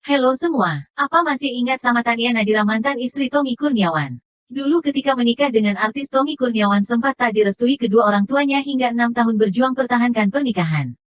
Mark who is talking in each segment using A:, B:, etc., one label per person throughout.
A: Halo semua, apa masih ingat sama Tania Nadira mantan istri Tommy Kurniawan? Dulu ketika menikah dengan artis Tommy Kurniawan sempat tak direstui kedua orang tuanya hingga 6 tahun berjuang pertahankan pernikahan.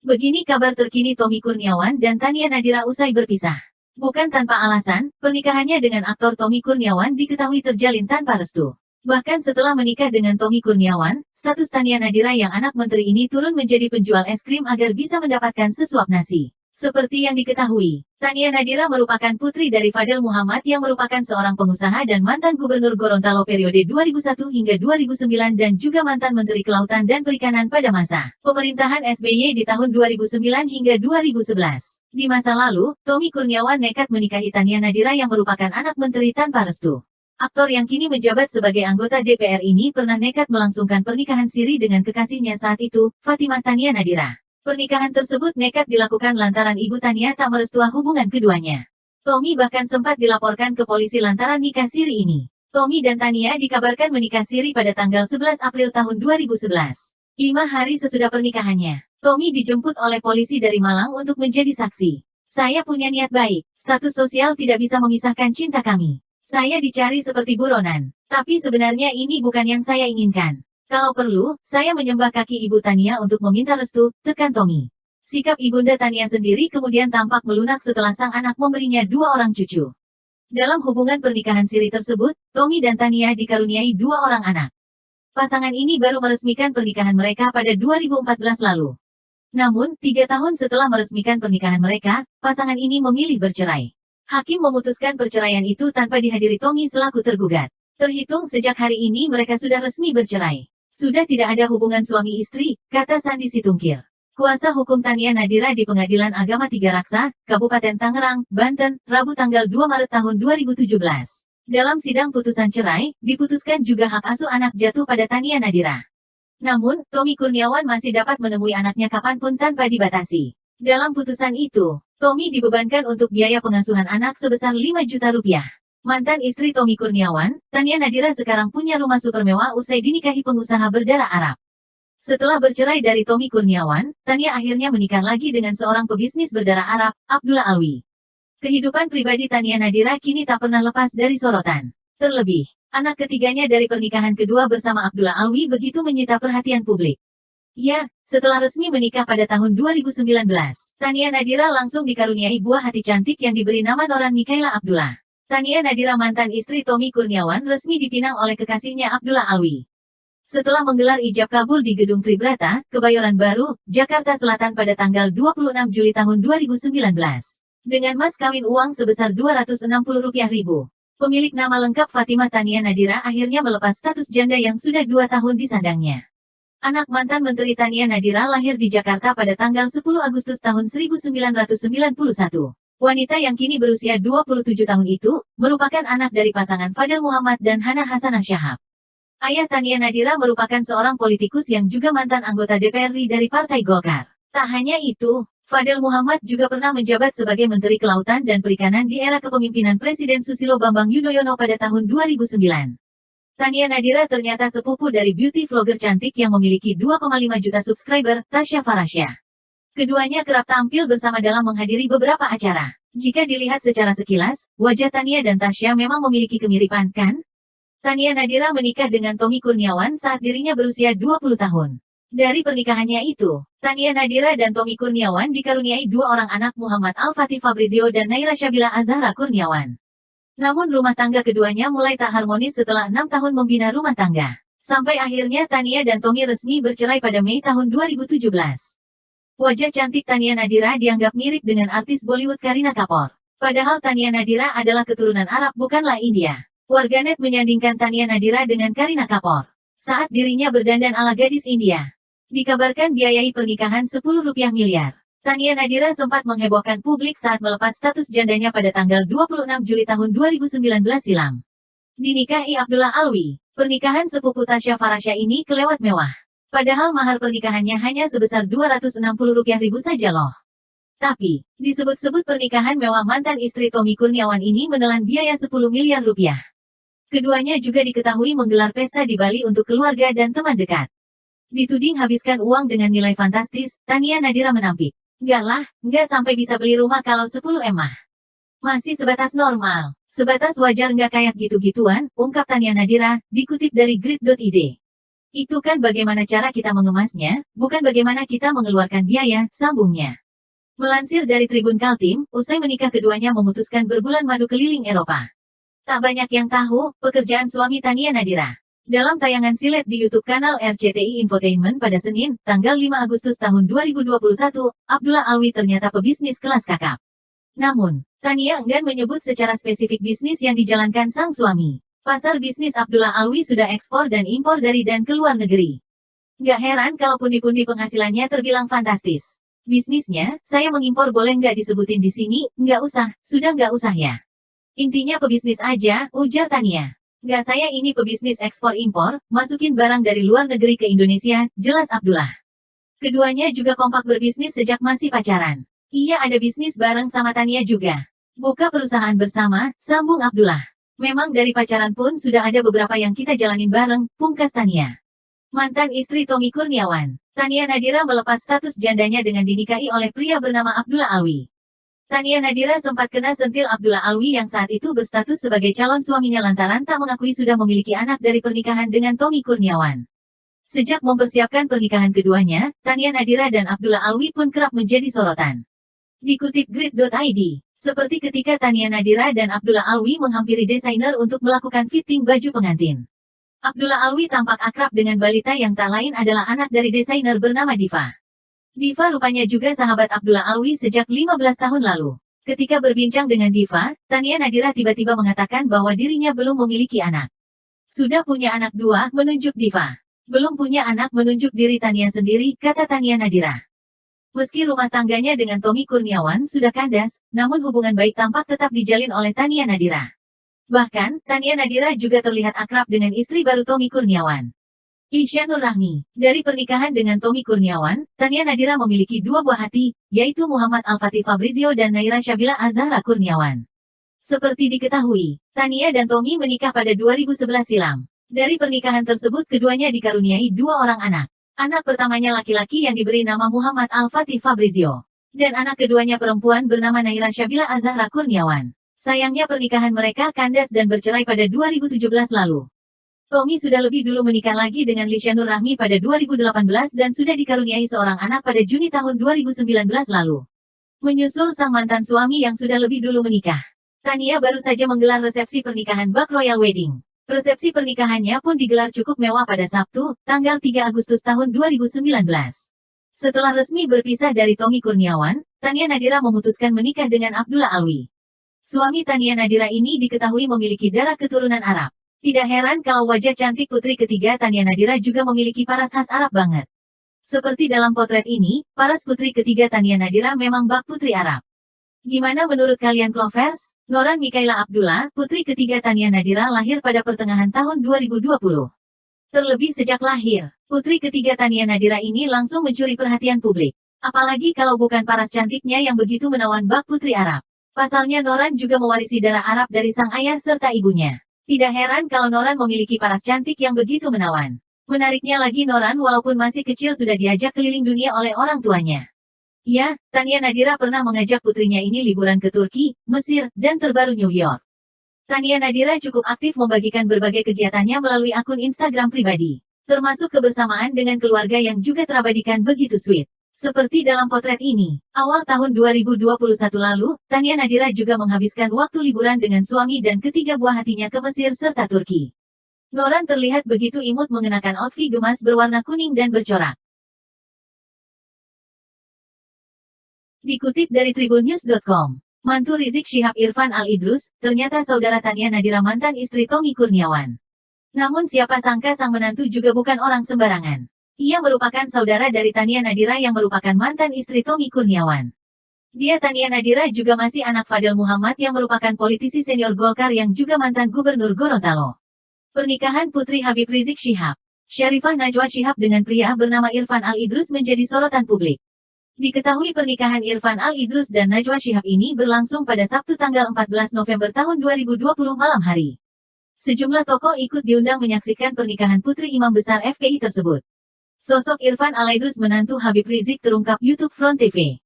A: Begini kabar terkini Tommy Kurniawan dan Tania Nadira usai berpisah. Bukan tanpa alasan, pernikahannya dengan aktor Tommy Kurniawan diketahui terjalin tanpa restu. Bahkan setelah menikah dengan Tommy Kurniawan, status Tania Nadira yang anak menteri ini turun menjadi penjual es krim agar bisa mendapatkan sesuap nasi. Seperti yang diketahui, Tania Nadira merupakan putri dari Fadel Muhammad yang merupakan seorang pengusaha dan mantan gubernur Gorontalo periode 2001 hingga 2009 dan juga mantan Menteri Kelautan dan Perikanan pada masa pemerintahan SBY di tahun 2009 hingga 2011. Di masa lalu, Tommy Kurniawan nekat menikahi Tania Nadira yang merupakan anak menteri tanpa restu. Aktor yang kini menjabat sebagai anggota DPR ini pernah nekat melangsungkan pernikahan siri dengan kekasihnya saat itu, Fatimah Tania Nadira. Pernikahan tersebut nekat dilakukan lantaran ibu Tania tak merestui hubungan keduanya. Tommy bahkan sempat dilaporkan ke polisi lantaran nikah siri ini. Tommy dan Tania dikabarkan menikah siri pada tanggal 11 April tahun 2011. 5 hari sesudah pernikahannya, Tommy dijemput oleh polisi dari Malang untuk menjadi saksi. Saya punya niat baik, status sosial tidak bisa memisahkan cinta kami. Saya dicari seperti buronan, tapi sebenarnya ini bukan yang saya inginkan. Kalau perlu, saya menyembah kaki Ibu Tania untuk meminta restu, tekan Tommy. Sikap Ibunda Tania sendiri kemudian tampak melunak setelah sang anak memberinya 2 orang cucu. Dalam hubungan pernikahan siri tersebut, Tommy dan Tania dikaruniai 2 orang anak. Pasangan ini baru meresmikan pernikahan mereka pada 2014 lalu. Namun, 3 tahun setelah meresmikan pernikahan mereka, pasangan ini memilih bercerai. Hakim memutuskan perceraian itu tanpa dihadiri Tommy selaku tergugat. Terhitung sejak hari ini mereka sudah resmi bercerai. Sudah tidak ada hubungan suami istri, kata Sandi Situngkil. Kuasa hukum Tania Nadira di Pengadilan Agama Tiga Raksa, Kabupaten Tangerang, Banten, Rabu tanggal 2 Maret tahun 2017. Dalam sidang putusan cerai, diputuskan juga hak asuh anak jatuh pada Tania Nadira. Namun, Tommy Kurniawan masih dapat menemui anaknya kapanpun tanpa dibatasi. Dalam putusan itu, Tommy dibebankan untuk biaya pengasuhan anak sebesar 5 juta rupiah. Mantan istri Tommy Kurniawan, Tania Nadira sekarang punya rumah super mewah usai dinikahi pengusaha berdarah Arab. Setelah bercerai dari Tommy Kurniawan, Tania akhirnya menikah lagi dengan seorang pebisnis berdarah Arab, Abdullah Alwi. Kehidupan pribadi Tania Nadira kini tak pernah lepas dari sorotan. Terlebih, anak ketiganya dari pernikahan kedua bersama Abdullah Alwi begitu menyita perhatian publik. Ya, setelah resmi menikah pada tahun 2019, Tania Nadira langsung dikaruniai buah hati cantik yang diberi nama Noran Mikaela Abdullah. Tania Nadira mantan istri Tommy Kurniawan resmi dipinang oleh kekasihnya Abdullah Alwi. Setelah menggelar ijab kabul di Gedung Tribrata, Kebayoran Baru, Jakarta Selatan pada tanggal 26 Juli tahun 2019. Dengan mas kawin uang sebesar Rp260.000. Pemilik nama lengkap Fatimah Tania Nadira akhirnya melepas status janda yang sudah 2 tahun disandangnya. Anak mantan Menteri Tania Nadira lahir di Jakarta pada tanggal 10 Agustus tahun 1991. Wanita yang kini berusia 27 tahun itu, merupakan anak dari pasangan Fadel Muhammad dan Hana Hasanah Shahab. Ayah Tania Nadira merupakan seorang politikus yang juga mantan anggota DPR RI dari Partai Golkar. Tak hanya itu, Fadel Muhammad juga pernah menjabat sebagai Menteri Kelautan dan Perikanan di era kepemimpinan Presiden Susilo Bambang Yudhoyono pada tahun 2009. Tania Nadira ternyata sepupu dari beauty vlogger cantik yang memiliki 2,5 juta subscriber, Tasya Farasya. Keduanya kerap tampil bersama dalam menghadiri beberapa acara. Jika dilihat secara sekilas, wajah Tania dan Tasya memang memiliki kemiripan, kan? Tania Nadira menikah dengan Tommy Kurniawan saat dirinya berusia 20 tahun. Dari pernikahannya itu, Tania Nadira dan Tommy Kurniawan dikaruniai 2 orang anak Muhammad Al-Fatih Fabrizio dan Naira Syabila Azhara Kurniawan. Namun rumah tangga keduanya mulai tak harmonis setelah 6 tahun membina rumah tangga. Sampai akhirnya Tania dan Tommy resmi bercerai pada Mei tahun 2017. Wajah cantik Tania Nadira dianggap mirip dengan artis Bollywood Kareena Kapoor. Padahal Tania Nadira adalah keturunan Arab bukanlah India. Warganet menyandingkan Tania Nadira dengan Kareena Kapoor saat dirinya berdandan ala gadis India. Dikabarkan biayai pernikahan 10 rupiah miliar. Tania Nadira sempat menghebohkan publik saat melepas status jandanya pada tanggal 26 Juli tahun 2019 silam. Dinikahi Abdullah Alwi, pernikahan sepupu Tasya Farasya ini kelewat mewah. Padahal mahar pernikahannya hanya sebesar Rp260.000 saja loh. Tapi, disebut-sebut pernikahan mewah mantan istri Tommy Kurniawan ini menelan biaya 10 miliar rupiah. Keduanya juga diketahui menggelar pesta di Bali untuk keluarga dan teman dekat. Dituding habiskan uang dengan nilai fantastis, Tania Nadira menampik. Enggak lah, enggak sampai bisa beli rumah kalau 10 M mah. Masih sebatas normal. Sebatas wajar nggak kayak gitu-gituan, ungkap Tania Nadira, dikutip dari grid.id. Itu kan bagaimana cara kita mengemasnya, bukan bagaimana kita mengeluarkan biaya, sambungnya. Melansir dari Tribun Kaltim, usai menikah keduanya memutuskan berbulan madu keliling Eropa. Tak banyak yang tahu, pekerjaan suami Tania Nadira. Dalam tayangan silet di YouTube kanal RCTI Infotainment pada Senin, tanggal 5 Agustus tahun 2021, Abdullah Alwi ternyata pebisnis kelas kakap. Namun, Tania enggan menyebut secara spesifik bisnis yang dijalankan sang suami. Pasar bisnis Abdullah Alwi sudah ekspor dan impor dari dan ke luar negeri. Nggak heran kalau pundi-pundi penghasilannya terbilang fantastis. Bisnisnya, saya mengimpor boleh nggak disebutin di sini? Nggak usah, sudah nggak usah ya. Intinya pebisnis aja, ujar Tania. Nggak, saya ini pebisnis ekspor-impor, masukin barang dari luar negeri ke Indonesia, jelas Abdullah. Keduanya juga kompak berbisnis sejak masih pacaran. Iya, ada bisnis bareng sama Tania juga. Buka perusahaan bersama, sambung Abdullah. Memang dari pacaran pun sudah ada beberapa yang kita jalanin bareng, pungkas Tania. Mantan istri Tommy Kurniawan, Tania Nadira melepas status jandanya dengan dinikahi oleh pria bernama Abdullah Alwi. Tania Nadira sempat kena sentil Abdullah Alwi yang saat itu berstatus sebagai calon suaminya lantaran tak mengakui sudah memiliki anak dari pernikahan dengan Tommy Kurniawan. Sejak mempersiapkan pernikahan keduanya, Tania Nadira dan Abdullah Alwi pun kerap menjadi sorotan. Dikutip grid.id, seperti ketika Tania Nadira dan Abdullah Alwi menghampiri desainer untuk melakukan fitting baju pengantin. Abdullah Alwi tampak akrab dengan balita yang tak lain adalah anak dari desainer bernama Diva. Diva rupanya juga sahabat Abdullah Alwi sejak 15 tahun lalu. Ketika berbincang dengan Diva, Tania Nadira tiba-tiba mengatakan bahwa dirinya belum memiliki anak. Sudah punya anak 2, menunjuk Diva. Belum punya anak menunjuk diri Tania sendiri, kata Tania Nadira. Meski rumah tangganya dengan Tommy Kurniawan sudah kandas, namun hubungan baik tampak tetap dijalin oleh Tania Nadira. Bahkan, Tania Nadira juga terlihat akrab dengan istri baru Tommy Kurniawan, Lisha Nur Rahmi. Dari pernikahan dengan Tommy Kurniawan, Tania Nadira memiliki 2 buah hati, yaitu Muhammad Al-Fatih Fabrizio dan Naira Syabila Azhara Kurniawan. Seperti diketahui, Tania dan Tommy menikah pada 2011 silam. Dari pernikahan tersebut keduanya dikaruniai 2 orang anak. Anak pertamanya laki-laki yang diberi nama Muhammad Al-Fatih Fabrizio. Dan anak keduanya perempuan bernama Naira Syabila Azhara Kurniawan. Sayangnya pernikahan mereka kandas dan bercerai pada 2017 lalu. Tommy sudah lebih dulu menikah lagi dengan Lisha Nur Rahmi pada 2018 dan sudah dikaruniai seorang anak pada Juni tahun 2019 lalu. Menyusul sang mantan suami yang sudah lebih dulu menikah, Tania baru saja menggelar resepsi pernikahan bak Royal Wedding. Resepsi pernikahannya pun digelar cukup mewah pada Sabtu, tanggal 3 Agustus tahun 2019. Setelah resmi berpisah dari Tommy Kurniawan, Tania Nadira memutuskan menikah dengan Abdullah Alwi. Suami Tania Nadira ini diketahui memiliki darah keturunan Arab. Tidak heran kalau wajah cantik putri ketiga Tania Nadira juga memiliki paras khas Arab banget. Seperti dalam potret ini, paras putri ketiga Tania Nadira memang bak putri Arab. Gimana menurut kalian Clovers? Noran Mikaela Abdullah, putri ketiga Tania Nadira lahir pada pertengahan tahun 2020. Terlebih sejak lahir, putri ketiga Tania Nadira ini langsung mencuri perhatian publik. Apalagi kalau bukan paras cantiknya yang begitu menawan bak putri Arab. Pasalnya Noran juga mewarisi darah Arab dari sang ayah serta ibunya. Tidak heran kalau Noran memiliki paras cantik yang begitu menawan. Menariknya lagi Noran walaupun masih kecil sudah diajak keliling dunia oleh orang tuanya. Ya, Tania Nadira pernah mengajak putrinya ini liburan ke Turki, Mesir, dan terbaru New York. Tania Nadira cukup aktif membagikan berbagai kegiatannya melalui akun Instagram pribadi. Termasuk kebersamaan dengan keluarga yang juga terabadikan begitu sweet. Seperti dalam potret ini, awal tahun 2021 lalu, Tania Nadira juga menghabiskan waktu liburan dengan suami dan ketiga buah hatinya ke Mesir serta Turki. Noran terlihat begitu imut mengenakan outfit gemas berwarna kuning dan bercorak. Dikutip dari tribunnews.com, mantu Rizik Syihab Irfan Al-Idrus, ternyata saudara Tania Nadira mantan istri Tommy Kurniawan. Namun siapa sangka sang menantu juga bukan orang sembarangan. Ia merupakan saudara dari Tania Nadira yang merupakan mantan istri Tommy Kurniawan. Dia Tania Nadira juga masih anak Fadel Muhammad yang merupakan politisi senior Golkar yang juga mantan gubernur Gorontalo. Pernikahan putri Habib Rizik Syihab, Syarifah Najwa Syihab dengan pria bernama Irfan Al-Idrus menjadi sorotan publik. Diketahui pernikahan Irfan Al-Idrus dan Najwa Syihab ini berlangsung pada Sabtu tanggal 14 November tahun 2020 malam hari. Sejumlah tokoh ikut diundang menyaksikan pernikahan putri imam besar FPI tersebut. Sosok Irfan Al-Idrus menantu Habib Rizik terungkap YouTube Front TV.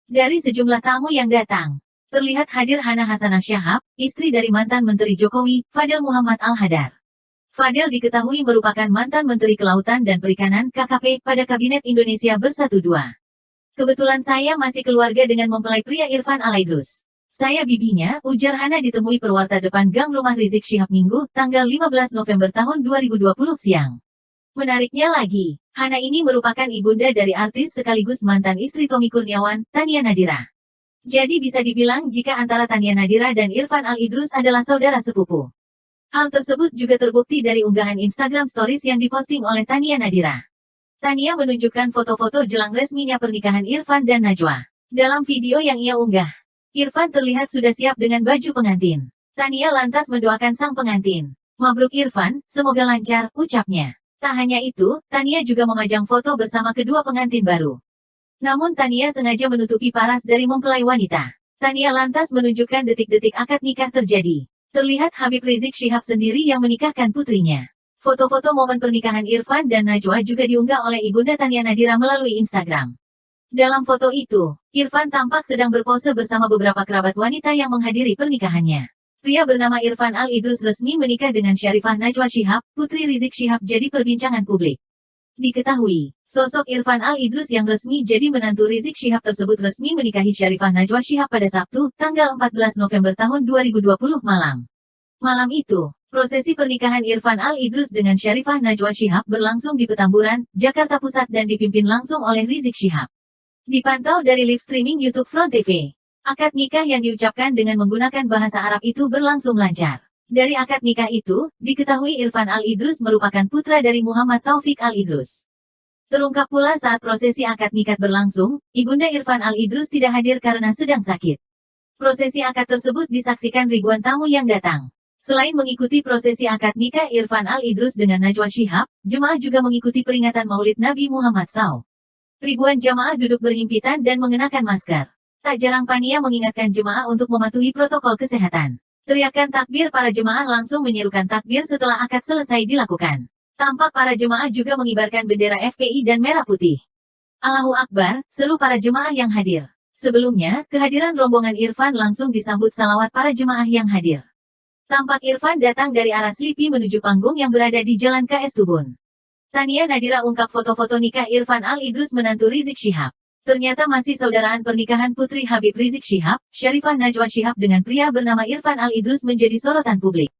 A: Dari sejumlah tamu yang datang, Terlihat hadir Hana Hasanah Shahab, istri dari mantan Menteri Jokowi, Fadel Muhammad Al-Hadar. Fadel diketahui merupakan mantan Menteri Kelautan dan Perikanan (KKP) pada Kabinet Indonesia Bersatu II. Kebetulan saya masih keluarga dengan mempelai pria Irfan Al-Idrus. Saya bibinya, ujar Hana ditemui perwarta depan gang rumah Rizik Syihab Minggu, tanggal 15 November tahun 2020 siang. Menariknya lagi, Hana ini merupakan ibunda dari artis sekaligus mantan istri Tommy Kurniawan, Tania Nadira. Jadi bisa dibilang jika antara Tania Nadira dan Irfan Al-Idrus adalah saudara sepupu. Hal tersebut juga terbukti dari unggahan Instagram Stories yang diposting oleh Tania Nadira. Tania menunjukkan foto-foto jelang resminya pernikahan Irfan dan Najwa. Dalam video yang ia unggah, Irfan terlihat sudah siap dengan baju pengantin. Tania lantas mendoakan sang pengantin. "Mabruk Irfan, semoga lancar," ucapnya. Tak hanya itu, Tania juga memajang foto bersama kedua pengantin baru. Namun Tania sengaja menutupi paras dari mempelai wanita. Tania lantas menunjukkan detik-detik akad nikah terjadi. Terlihat Habib Rizik Syihab sendiri yang menikahkan putrinya. Foto-foto momen pernikahan Irfan dan Najwa juga diunggah oleh ibunda Tania Nadira melalui Instagram. Dalam foto itu, Irfan tampak sedang berpose bersama beberapa kerabat wanita yang menghadiri pernikahannya. Pria bernama Irfan Al-Idrus resmi menikah dengan Syarifah Najwa Shihab, putri Rizik Syihab jadi perbincangan publik. Diketahui, sosok Irfan Al-Idrus yang resmi jadi menantu Rizik Syihab tersebut resmi menikahi Syarifah Najwa Shihab pada Sabtu, tanggal 14 November tahun 2020 malam. Malam itu, prosesi pernikahan Irfan Al-Idrus dengan Syarifah Najwa Shihab berlangsung di Petamburan, Jakarta Pusat dan dipimpin langsung oleh Rizik Syihab. Dipantau dari live streaming YouTube Front TV. Akad nikah yang diucapkan dengan menggunakan bahasa Arab itu berlangsung lancar. Dari akad nikah itu, diketahui Irfan Al-Idrus merupakan putra dari Muhammad Taufik Al-Idrus. Terungkap pula saat prosesi akad nikah berlangsung, ibunda Irfan Al-Idrus tidak hadir karena sedang sakit. Prosesi akad tersebut disaksikan ribuan tamu yang datang. Selain mengikuti prosesi akad nikah Irfan Al-Idrus dengan Najwa Shihab, jemaah juga mengikuti peringatan Maulid Nabi Muhammad SAW. Ribuan jamaah duduk berhimpitan dan mengenakan masker. Tak jarang panitia mengingatkan jemaah untuk mematuhi protokol kesehatan. Teriakan takbir para jemaah langsung menyerukan takbir setelah akad selesai dilakukan. Tampak para jemaah juga mengibarkan bendera FPI dan merah putih. Allahu Akbar, seru para jemaah yang hadir. Sebelumnya, kehadiran rombongan Irfan langsung disambut salawat para jemaah yang hadir. Tampak Irfan datang dari arah Slipi menuju panggung yang berada di Jalan KS Tubun. Tania Nadira ungkap foto-foto nikah Irfan Al-Idrus menantu Rizik Syihab. Ternyata masih saudaraan pernikahan putri Habib Rizik Syihab, Syarifah Najwa Shihab dengan pria bernama Irfan Al-Idrus menjadi sorotan publik.